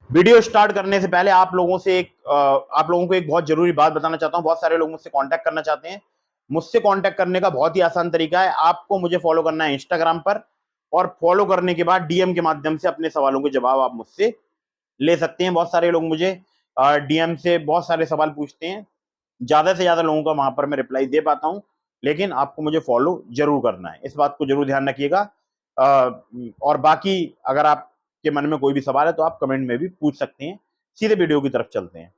Video start करने से पहले आप लोगों को एक बहुत जरूरी बात बताना चाहता हूं। बहुत सारे लोग मुझसे कांटेक्ट करना चाहते हैं। मुझसे कांटेक्ट करने का बहुत ही आसान तरीका है, आपको मुझे फॉलो करना है इंस्टाग्राम पर, और फॉलो करने के बाद डीएम के माध्यम से अपने सवालों के जवाब आप मुझसे ले सकते हैं। बहुत सारे लोग मुझे डीएम से बहुत सारे सवाल पूछते हैं, ज्यादा से ज्यादा लोगों का वहां पर मैं रिप्लाई दे पाता हूं, लेकिन आपको मुझे फॉलो जरूर करना है, इस बात को जरूर ध्यान रखिएगा। और बाकी अगर आपके मन में कोई भी सवाल है तो आप कमेंट में भी पूछ सकते हैं। सीधे वीडियो की तरफ चलते हैं।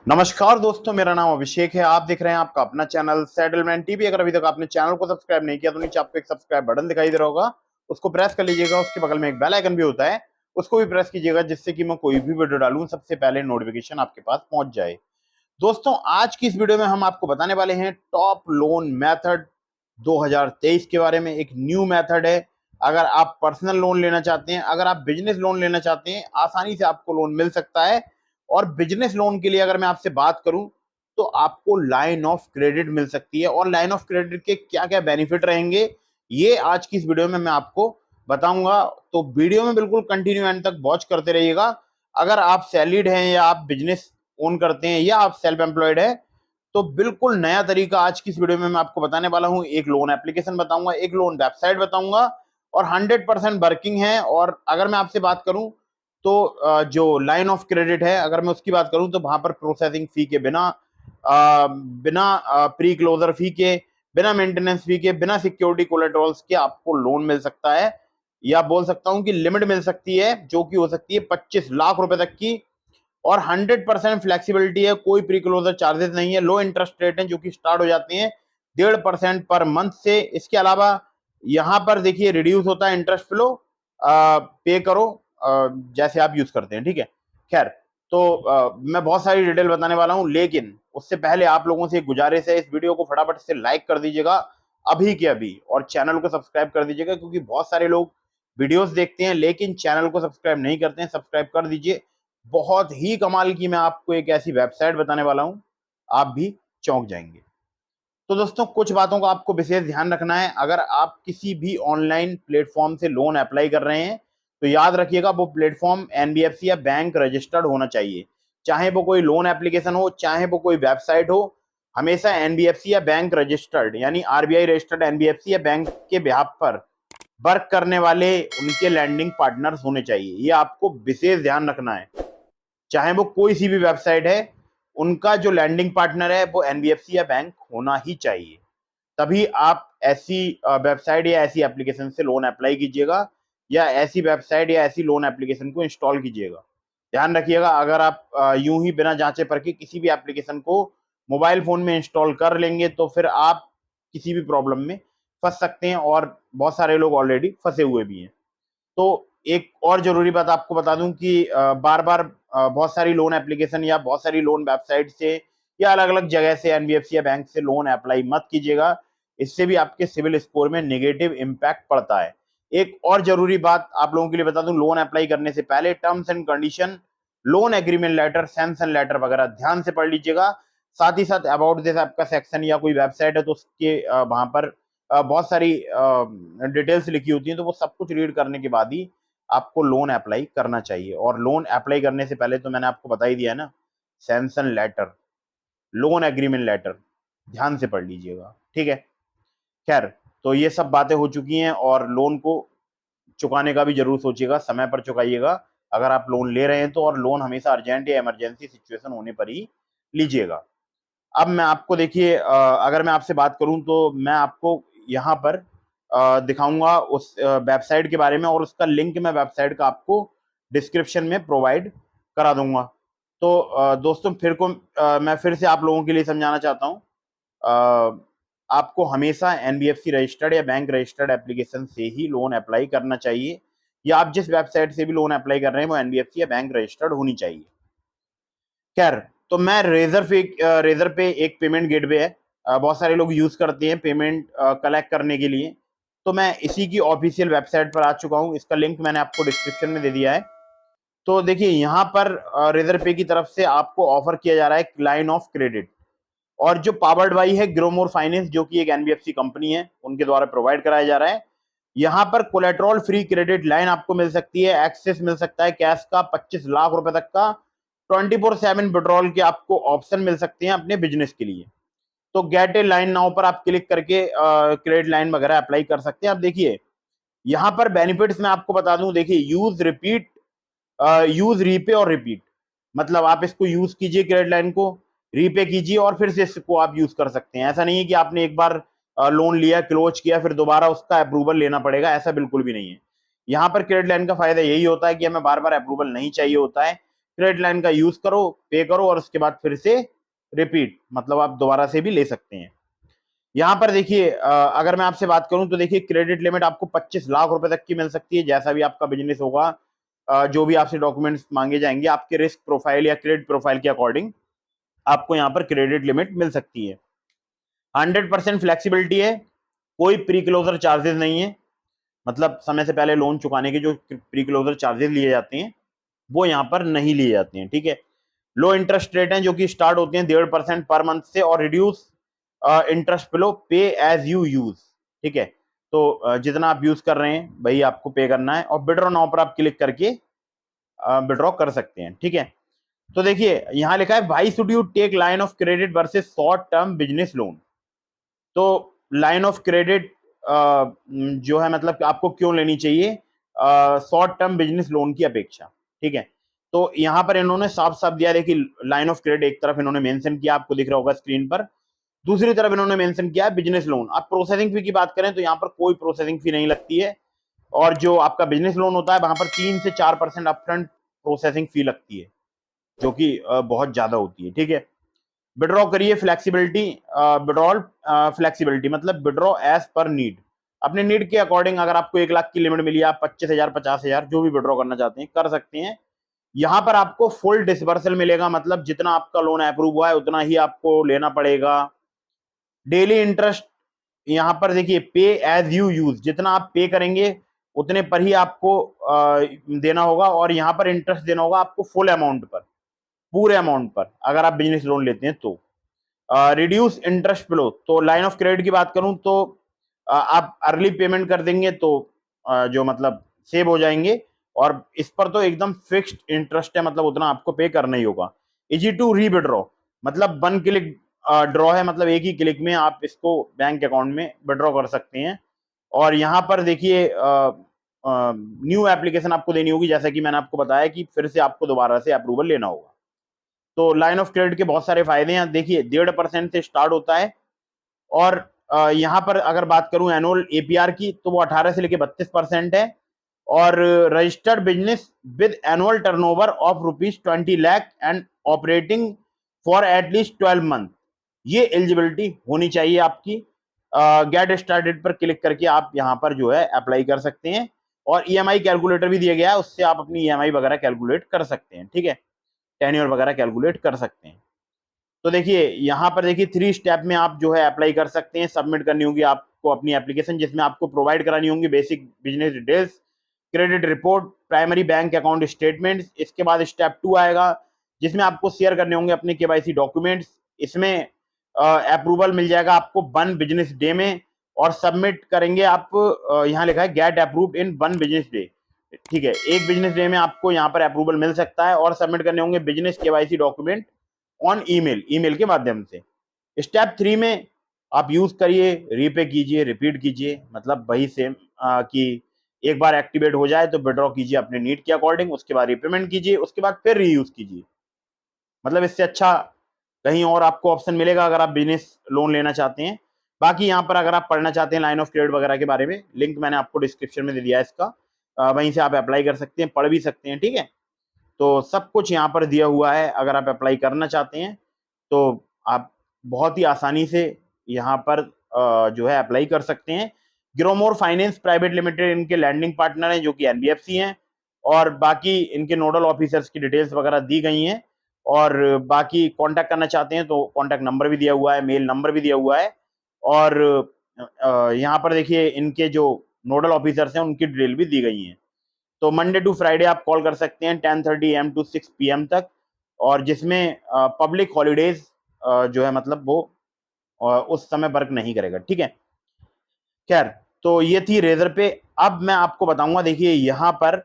नमस्कार दोस्तों, मेरा नाम अभिषेक है, आप देख रहे हैं आपका अपना चैनल सेटलमेंट टीवी। अगर अभी तक आपने चैनल को सब्सक्राइब नहीं किया तो नीचे आपको एक सब्सक्राइब बटन दिखाई दे रहा होगा, उसको प्रेस कर लीजिएगा। उसके बगल में एक बेल आइकन भी होता है, उसको भी प्रेस कीजिएगा, जिससे कि मैं कोई भी वीडियो डालूं सबसे पहले नोटिफिकेशन आपके पास पहुंच जाए। दोस्तों, आज की इस वीडियो में हम आपको बताने वाले हैं टॉप लोन मेथड 2023 के बारे में। एक न्यू मेथड है। अगर आप पर्सनल लोन लेना चाहते हैं, अगर आप बिजनेस लोन लेना चाहते हैं, आसानी से आपको लोन मिल सकता है। और बिजनेस लोन के लिए अगर मैं आपसे बात करूं तो आपको लाइन ऑफ क्रेडिट मिल सकती है। और लाइन ऑफ क्रेडिट के क्या क्या बेनिफिट रहेंगे, ये आज की इस वीडियो में मैं आपको बताऊंगा। तो वीडियो में बिल्कुल कंटिन्यू एंड तक वॉच करते रहिएगा। अगर आप सैलरीड हैं या आप बिजनेस ओन करते हैं या आप सेल्फ एम्प्लॉयड है तो बिल्कुल नया तरीका आज की इस वीडियो में मैं आपको बताने वाला हूं। एक लोन एप्लीकेशन बताऊंगा, एक लोन वेबसाइट बताऊंगा, और 100% वर्किंग है। और अगर मैं आपसे बात करूं तो जो लाइन ऑफ क्रेडिट है, अगर मैं उसकी बात करूं तो वहां पर प्रोसेसिंग फी के बिना, बिना प्री क्लोजर फी के, बिना मेंटेनेंस फी के, बिना सिक्योरिटी कोलेटरल्स के आपको लोन मिल सकता है। या बोल सकता हूं कि लिमिट मिल सकती है, जो कि हो सकती है 25 लाख रुपए तक की। और 100% फ्लेक्सिबिलिटी है, कोई प्री क्लोजर चार्जेस नहीं है। लो इंटरेस्ट रेट है जो कि स्टार्ट हो जाते हैं 1.5% पर मंथ से। इसके अलावा यहाँ पर देखिए रिड्यूस होता है इंटरेस्ट फ्लो, पे करो जैसे आप यूज करते हैं, ठीक है। खैर, तो मैं बहुत सारी डिटेल बताने वाला हूं, लेकिन उससे पहले आप लोगों से एक गुजारिश है, इस वीडियो को फटाफट से लाइक कर दीजिएगा अभी के अभी, और चैनल को सब्सक्राइब कर दीजिएगा, क्योंकि बहुत सारे लोग वीडियोस देखते हैं लेकिन चैनल को सब्सक्राइब नहीं करते हैं। सब्सक्राइब कर दीजिए। बहुत ही कमाल की मैं आपको एक ऐसी वेबसाइट बताने वाला हूं, आप भी चौंक जाएंगे। तो दोस्तों, कुछ बातों का आपको विशेष ध्यान रखना है। अगर आप किसी भी ऑनलाइन प्लेटफॉर्म से लोन अप्लाई कर रहे हैं तो याद रखिएगा वो प्लेटफॉर्म एनबीएफसी या बैंक रजिस्टर्ड होना चाहिए। चाहे वो कोई लोन एप्लीकेशन हो, चाहे वो कोई वेबसाइट हो, हमेशा एनबीएफसी या बैंक रजिस्टर्ड यानी आरबीआई रजिस्टर्ड एनबीएफसी या बैंक के बिहाफ पर वर्क करने वाले उनके लैंडिंग पार्टनर्स होने चाहिए। ये आपको विशेष ध्यान रखना है। चाहे वो कोई सी भी वेबसाइट है, उनका जो लैंडिंग पार्टनर है वो एनबीएफसी या बैंक होना ही चाहिए। तभी आप ऐसी वेबसाइट या ऐसी एप्लीकेशन से लोन अप्लाई कीजिएगा, या ऐसी वेबसाइट या ऐसी लोन एप्लीकेशन को इंस्टॉल कीजिएगा। ध्यान रखिएगा, अगर आप यूं ही बिना जांचे परखे किसी भी एप्लीकेशन को मोबाइल फोन में इंस्टॉल कर लेंगे तो फिर आप किसी भी प्रॉब्लम में फंस सकते हैं, और बहुत सारे लोग ऑलरेडी फंसे हुए भी हैं। तो एक और जरूरी बात आपको बता दूं कि बार बार बहुत सारी लोन एप्लीकेशन या बहुत सारी लोन वेबसाइट से या अलग अलग जगह से एनबीएफसी या बैंक से लोन अप्लाई मत कीजिएगा। इससे भी आपके सिविल स्कोर में नेगेटिव इम्पैक्ट पड़ता है। एक और जरूरी बात आप लोगों के लिए बता दूं, लोन अप्लाई करने से पहले terms and condition, loan agreement letter, sanction letter वगैरह ध्यान से पढ़ लीजिएगा। साथ ही साथ अबाउट दिस आपका सेक्शन या कोई वेबसाइट है तो उसके वहां पर बहुत सारी डिटेल्स लिखी होती हैं, तो वो सब कुछ रीड करने के बाद ही आपको लोन अप्लाई करना चाहिए। और लोन अप्लाई करने से पहले तो मैंने आपको बता ही दिया है ना, sanction letter, loan agreement letter ध्यान से पढ़ लीजिएगा, ठीक है। खैर, तो ये सब बातें हो चुकी हैं, और लोन को चुकाने का भी जरूर सोचिएगा, समय पर चुकाइएगा अगर आप लोन ले रहे हैं तो। और लोन हमेशा अर्जेंट या इमरजेंसी सिचुएशन होने पर ही लीजिएगा। अब मैं आपको देखिए, अगर मैं आपसे बात करूं तो मैं आपको यहाँ पर दिखाऊंगा उस वेबसाइट के बारे में, और उसका लिंक मैं वेबसाइट का आपको डिस्क्रिप्शन में प्रोवाइड करा दूंगा। तो दोस्तों, मैं फिर से आप लोगों के लिए समझाना चाहता हूँ, आपको हमेशा एनबीएफसी रजिस्टर्ड या बैंक रजिस्टर्ड एप्लीकेशन से ही लोन अप्लाई करना चाहिए, या आप जिस वेबसाइट से भी लोन अप्लाई कर रहे हैं वो एनबीएफसी या बैंक रजिस्टर्ड होनी चाहिए। खैर, तो मैं रेजर पे एक पेमेंट गेटवे है, बहुत सारे लोग यूज करते हैं पेमेंट कलेक्ट करने के लिए। तो मैं इसी की ऑफिशियल वेबसाइट पर आ चुका हूँ, इसका लिंक मैंने आपको डिस्क्रिप्शन में दे दिया है। तो देखिए, यहाँ पर रेजर पे की तरफ से आपको ऑफर किया जा रहा है लाइन ऑफ क्रेडिट, और जो पावर्ड बाई है ग्रोमोर फाइनेंस, जो कि एक एनबीएफसी कंपनी है, उनके द्वारा प्रोवाइड कराया जा रहा है। यहाँ पर कोलेट्रॉल फ्री क्रेडिट लाइन आपको मिल सकती है, एक्सेस मिल सकता है कैश का 25 लाख रुपए तक का, 24/7 विड्रॉल के आपको ऑप्शन मिल सकते हैं अपने बिजनेस के लिए। तो गेट ए लाइन नाउ पर आप क्लिक करके क्रेडिट लाइन वगैरह अप्लाई कर सकते हैं। अब देखिए यहाँ पर बेनिफिट्स मैं आपको बता दूं, देखिए यूज रिपीट, यूज रीपे और रिपीट, मतलब आप इसको यूज कीजिए क्रेडिट लाइन को, रीपे कीजिए और फिर से इसको आप यूज कर सकते हैं। ऐसा नहीं है कि आपने एक बार लोन लिया, क्लोज किया, फिर दोबारा उसका अप्रूवल लेना पड़ेगा, ऐसा बिल्कुल भी नहीं है। यहाँ पर क्रेडिट लाइन का फायदा यही होता है कि हमें बार बार अप्रूवल नहीं चाहिए होता है। क्रेडिट लाइन का यूज करो, पे करो और उसके बाद फिर से रिपीट, मतलब आप दोबारा से भी ले सकते हैं। यहाँ पर देखिए अगर मैं आपसे बात करूं तो देखिए क्रेडिट लिमिट आपको 25 लाख रुपए तक की मिल सकती है। जैसा भी आपका बिजनेस होगा, जो भी आपसे डॉक्यूमेंट्स मांगे जाएंगे, आपके रिस्क प्रोफाइल या क्रेडिट प्रोफाइल के अकॉर्डिंग आपको यहाँ पर क्रेडिट लिमिट मिल सकती है। 100% फ्लेक्सिबिलिटी है, कोई प्री क्लोजर चार्जेस नहीं है, मतलब समय से पहले लोन चुकाने के जो प्री क्लोजर चार्जेस लिए जाते हैं वो यहाँ पर नहीं लिए जाते हैं, ठीक है। लो इंटरेस्ट रेट हैं जो कि स्टार्ट होते हैं 1.5% पर मंथ से, और रिड्यूस इंटरेस्ट बिलो पे एज यू यूज, ठीक है। तो जितना आप यूज कर रहे हैं वही आपको पे करना है, और विड्रॉ नाउ पर आप क्लिक करके विड्रॉ कर सकते हैं, ठीक है। तो देखिए यहाँ लिखा है why should you take line of credit versus short term business loan. तो लाइन ऑफ क्रेडिट जो है, मतलब आपको क्यों लेनी चाहिए शॉर्ट टर्म बिजनेस लोन की अपेक्षा, ठीक है। तो यहाँ पर इन्होंने साफ साफ दिया, देखिए लाइन ऑफ क्रेडिट एक तरफ इन्होंने मेंशन किया, आपको दिख रहा होगा स्क्रीन पर, दूसरी तरफ इन्होंने मेंशन किया है बिजनेस लोन। अब प्रोसेसिंग फी की बात करें तो यहाँ पर कोई प्रोसेसिंग फी नहीं लगती है, और जो आपका बिजनेस लोन होता है वहां पर 3 से 4% अपफ्रंट प्रोसेसिंग फी लगती है, जो कि बहुत ज्यादा होती है, ठीक है। विड्रॉ करिए फ्लेक्सिबिलिटी, विड्रॉल फ्लेक्सिबिलिटी मतलब विड्रॉ एज पर नीड, अपने नीड के अकॉर्डिंग, अगर आपको 1 लाख की लिमिट मिली, आप 25,000 50,000 जो भी विड्रॉ करना चाहते हैं कर सकते हैं। यहाँ पर आपको फुल डिसबर्सल मिलेगा, मतलब जितना आपका लोन अप्रूव हुआ है उतना ही आपको लेना पड़ेगा। डेली इंटरेस्ट यहाँ पर देखिए पे एज यू यूज, जितना आप पे करेंगे उतने पर ही आपको देना होगा, और यहाँ पर इंटरेस्ट देना होगा आपको फुल अमाउंट पर, पूरे अमाउंट पर, अगर आप बिजनेस लोन लेते हैं तो। रिड्यूस इंटरेस्ट बिलो, तो लाइन ऑफ क्रेडिट की बात करूं तो आप अर्ली पेमेंट कर देंगे तो जो मतलब सेव हो जाएंगे, और इस पर तो एकदम फिक्स्ड इंटरेस्ट है, मतलब उतना आपको पे करना ही होगा। इजी टू री विड्रॉ, मतलब 1 क्लिक ड्रॉ है, मतलब एक ही क्लिक में आप इसको बैंक अकाउंट में विड्रॉ कर सकते हैं। और यहाँ पर देखिए न्यू एप्लीकेशन आपको देनी होगी, जैसा कि मैंने आपको बताया कि फिर से आपको दोबारा से अप्रूवल लेना होगा। तो लाइन ऑफ क्रेडिट के बहुत सारे फायदे हैं, देखिए 1.5% से स्टार्ट होता है, और यहाँ पर अगर बात करूं एनुअल एपीआर की तो वो 18 से लेके 32% है, और registered business with annual turnover of ₹20 lakh and operating for at least 12 month, ये एलिजिबिलिटी होनी चाहिए आपकी। गेट स्टार्टेड पर क्लिक करके आप यहाँ पर जो है अप्लाई कर सकते हैं, और ईएमआई कैलकुलेटर भी दिया गया है, उससे आप अपनी ईएमआई वगैरह कैलकुलेट कर सकते हैं, ठीक है, टेन्योर वगैरह कैलकुलेट कर सकते हैं। तो देखिए यहाँ पर देखिए 3 स्टेप में आप जो है अप्लाई कर सकते हैं। सबमिट करनी होगी आपको अपनी एप्लीकेशन, जिसमें आपको प्रोवाइड करानी होंगी basic business details, credit report, primary bank account statements. इसके बाद स्टेप 2 आएगा, जिसमें आपको शेयर करने होंगे अपने केवाईसी डॉक्यूमेंट्स। इसमें अप्रूवल मिल जाएगा आपको 1 बिजनेस डे में, और सबमिट करेंगे आप, यहाँ लिखा है get approved in 1 business day, ठीक है, 1 बिजनेस डे में आपको यहाँ पर अप्रूवल मिल सकता है। और सबमिट करने होंगे business KYC document on email के माध्यम से। स्टेप 3 में आप यूज करिए, रीपे कीजिए, रिपीट कीजिए, मतलब वही सेम कि एक बार एक्टिवेट हो जाए तो विड्रॉ कीजिए अपने नीड के अकॉर्डिंग, उसके बाद रीपेमेंट कीजिए, उसके बाद फिर रीयूज कीजिए। मतलब इससे अच्छा कहीं और आपको ऑप्शन मिलेगा अगर आप बिजनेस लोन लेना चाहते हैं। बाकी यहाँ पर अगर आप पढ़ना चाहते हैं लाइन ऑफ क्रेडिट वगैरह के बारे में, लिंक मैंने आपको डिस्क्रिप्शन में दे दिया है इसका, वहीं से आप अप्लाई कर सकते हैं, पढ़ भी सकते हैं, ठीक है। तो सब कुछ यहाँ पर दिया हुआ है, अगर आप अप्लाई करना चाहते हैं तो आप बहुत ही आसानी से यहाँ पर जो है अप्लाई कर सकते हैं। ग्रोमोर फाइनेंस प्राइवेट लिमिटेड इनके लैंडिंग पार्टनर हैं, जो कि एनबीएफसी हैं, और बाकी इनके नोडल ऑफिसर्स की डिटेल्स वगैरह दी गई हैं। और बाकी कांटेक्ट करना चाहते हैं तो कांटेक्ट नंबर भी दिया हुआ है, मेल नंबर भी दिया हुआ है। और यहाँ पर देखिए इनके जो नोडल ऑफिसर्स हैं उनकी डिटेल भी दी गई है। तो मंडे टू फ्राइडे आप कॉल कर सकते हैं 10:30 AM to 6 PM तक, और जिसमें पब्लिक हॉलीडेज जो है मतलब वो उस समय वर्क नहीं करेगा, ठीक है। खैर, तो ये थी रेजर पे। अब मैं आपको बताऊंगा, देखिए यहाँ पर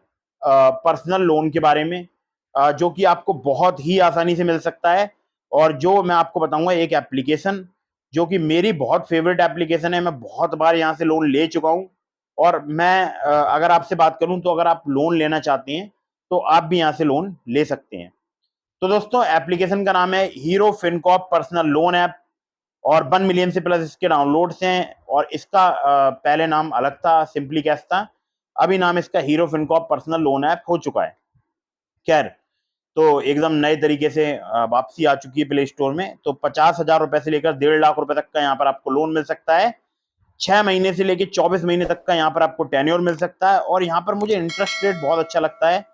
पर्सनल लोन के बारे में, जो कि आपको बहुत ही आसानी से मिल सकता है। और जो मैं आपको बताऊंगा एक एप्लीकेशन जो कि मेरी बहुत फेवरेट एप्लीकेशन है, मैं बहुत बार यहाँ से लोन ले चुका हूँ। और मैं अगर आपसे बात करूं तो अगर आप लोन लेना चाहते हैं तो आप भी यहाँ से लोन ले सकते हैं। तो दोस्तों एप्लीकेशन का नाम है hero Fincorp personal loan app, और 1 मिलियन से प्लस इसके डाउनलोड्स हैं। और इसका पहले नाम अलग था, सिंपली कैश था। अभी नाम इसका hero Fincorp personal loan app हो चुका है। खैर, तो एकदम नए तरीके से वापसी आ चुकी है प्ले स्टोर में। तो 50,000 रुपए से लेकर 1.5 लाख रुपए तक का यहाँ पर आपको लोन मिल सकता है। 6 महीने से लेकर 24 महीने तक का यहाँ पर आपको टेन्योर मिल सकता है। और यहाँ पर मुझे इंटरेस्ट रेट बहुत अच्छा लगता है,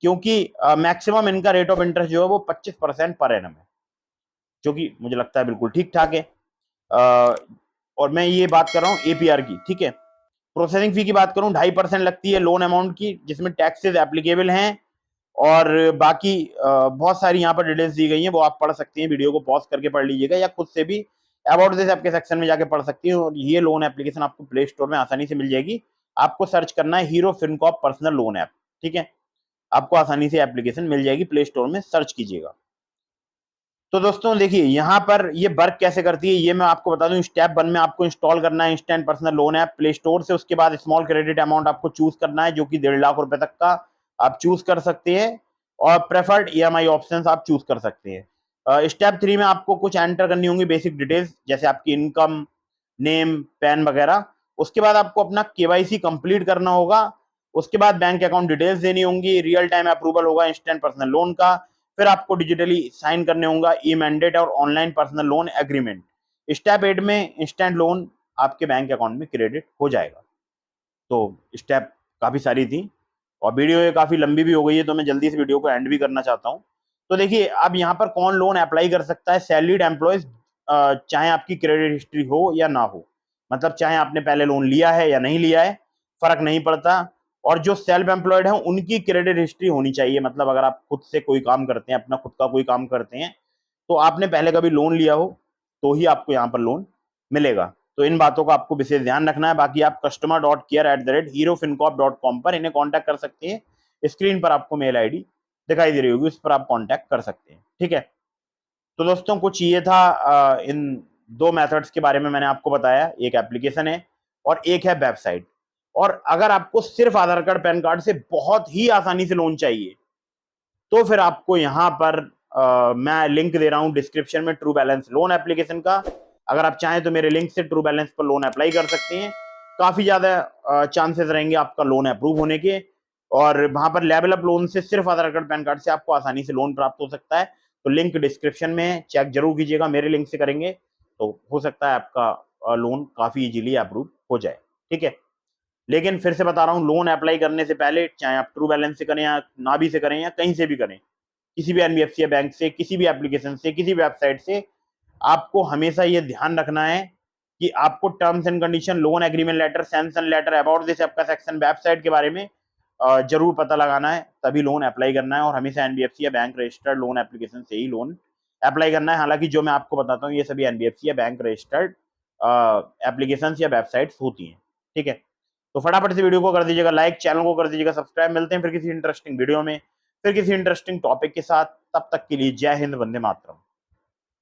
क्योंकि मैक्सिमम इनका रेट ऑफ इंटरेस्ट जो है वो 25% पर एनम है, जो कि मुझे लगता है बिल्कुल ठीक ठाक है। और मैं ये बात कर रहा हूँ एपीआर की, ठीक है। प्रोसेसिंग फी की बात करूँ 2.5% लगती है लोन अमाउंट की, जिसमें टैक्सेस एप्लीकेबल हैं। और बाकी बहुत सारी यहाँ पर डिटेल्स दी गई हैं, वो आप पढ़ सकती हैं, वीडियो को पॉज करके पढ़ लीजिएगा, या खुद से भी अबाउट दिस ऐप के सेक्शन में जाके पढ़ सकती हैं। और ये लोन एप्लीकेशन आपको प्ले स्टोर में आसानी से मिल जाएगी। आपको सर्च करना है hero Fincorp personal loan app, ठीक है। आपको आसानी से एप्लीकेशन मिल जाएगी, प्ले स्टोर में सर्च कीजिएगा। तो दोस्तों देखिए यहाँ पर ये वर्क कैसे करती है ये मैं आपको बता दूं। स्टेप 1 में आपको इंस्टॉल करना है instant personal loan app play store से। उसके बाद स्मॉल क्रेडिट अमाउंट आपको चूज करना है, जो कि 1.5 लाख रुपए तक का आप चूज कर सकते हैं। और प्रेफर्ड ईएमआई ऑप्शंस आप चूज कर सकते हैं। स्टेप 3 में आपको कुछ एंटर करनी होंगी बेसिक डिटेल्स, जैसे आपकी इनकम, नेम, पैन वगैरह। उसके बाद आपको अपना केवाईसी कंप्लीट करना होगा। उसके बाद बैंक अकाउंट डिटेल्स देनी होंगी, रियल टाइम अप्रूवल होगा इंस्टेंट पर्सनल लोन का। फिर आपको डिजिटली साइन करने होगा ई मैंडेट और online personal loan agreement. Step 8 में इंस्टेंट लोन आपके बैंक अकाउंट में क्रेडिट हो जाएगा। तो स्टेप काफी सारी थी, और वीडियो ये काफी लंबी भी हो गई है, तो मैं जल्दी से वीडियो को एंड भी करना चाहता हूँ। तो देखिए अब यहाँ पर कौन लोन अप्लाई कर सकता है? सैलरीड एम्प्लॉयज, चाहे आपकी क्रेडिट हिस्ट्री हो या ना हो, मतलब चाहे आपने पहले लोन लिया है या नहीं लिया है, फर्क नहीं पड़ता। और जो सेल्फ एम्प्लॉयड है उनकी क्रेडिट हिस्ट्री होनी चाहिए, मतलब अगर आप खुद से कोई काम करते हैं, अपना खुद का कोई काम करते हैं, तो आपने पहले कभी लोन लिया हो तो ही आपको यहाँ पर लोन मिलेगा। तो इन बातों का आपको विशेष ध्यान रखना है। बाकी आप customer.care@herofincop.com पर इन्हें कांटेक्ट कर सकते हैं। स्क्रीन पर आपको मेल आईडी दिखाई दे रही होगी, उस पर आप कांटेक्ट कर सकते हैं, ठीक है। तो दोस्तों कुछ ये था इन दो मेथड्स के बारे में मैंने आपको बताया। एक एप्लीकेशन है और एक है वेबसाइट। और अगर आपको सिर्फ आधार कार्ड पैन कार्ड से बहुत ही आसानी से लोन चाहिए, तो फिर आपको यहाँ पर मैं लिंक दे रहा हूँ डिस्क्रिप्शन में ट्रू बैलेंस लोन एप्लीकेशन का। अगर आप चाहें तो मेरे लिंक से ट्रू बैलेंस पर लोन अप्लाई कर सकते हैं। काफी ज्यादा चांसेस रहेंगे आपका लोन अप्रूव होने के। और वहां पर लेवल अप लोन से सिर्फ आधार कार्ड पैन कार्ड से आपको आसानी से लोन प्राप्त हो सकता है। तो लिंक डिस्क्रिप्शन में चेक जरूर कीजिएगा, मेरे लिंक से करेंगे तो हो सकता है आपका लोन काफी इजीली अप्रूव हो जाए, ठीक है। लेकिन फिर से बता रहा हूँ, लोन अप्लाई करने से पहले चाहे आप ट्रू बैलेंस से करें या नाभी से करें या कहीं से भी करें, किसी भी एनबीएफसी या बैंक से, किसी भी एप्लीकेशन से, किसी भी वेबसाइट से, आपको हमेशा ये ध्यान रखना है कि आपको terms and condition, loan agreement letter, sanction letter, about this आपका सेक्शन, वेबसाइट के बारे में जरूर पता लगाना है, तभी लोन अप्लाई करना है। और हमेशा एनबीएफसी या बैंक रजिस्टर्ड लोन एप्लीकेशन से ही लोन अप्लाई करना है। हालांकि जो मैं आपको बताता हूँ ये सभी एनबीएफसी या बैंक रजिस्टर्ड एप्लीकेशन या वेबसाइट्स होती हैं, ठीक है। तो फटाफट से वीडियो को कर दीजिएगा लाइक, चैनल को कर दीजिएगा सब्सक्राइब। मिलते हैं फिर किसी इंटरेस्टिंग वीडियो में, फिर किसी इंटरेस्टिंग टॉपिक के साथ। तब तक के लिए जय हिंद, वंदे मातरम।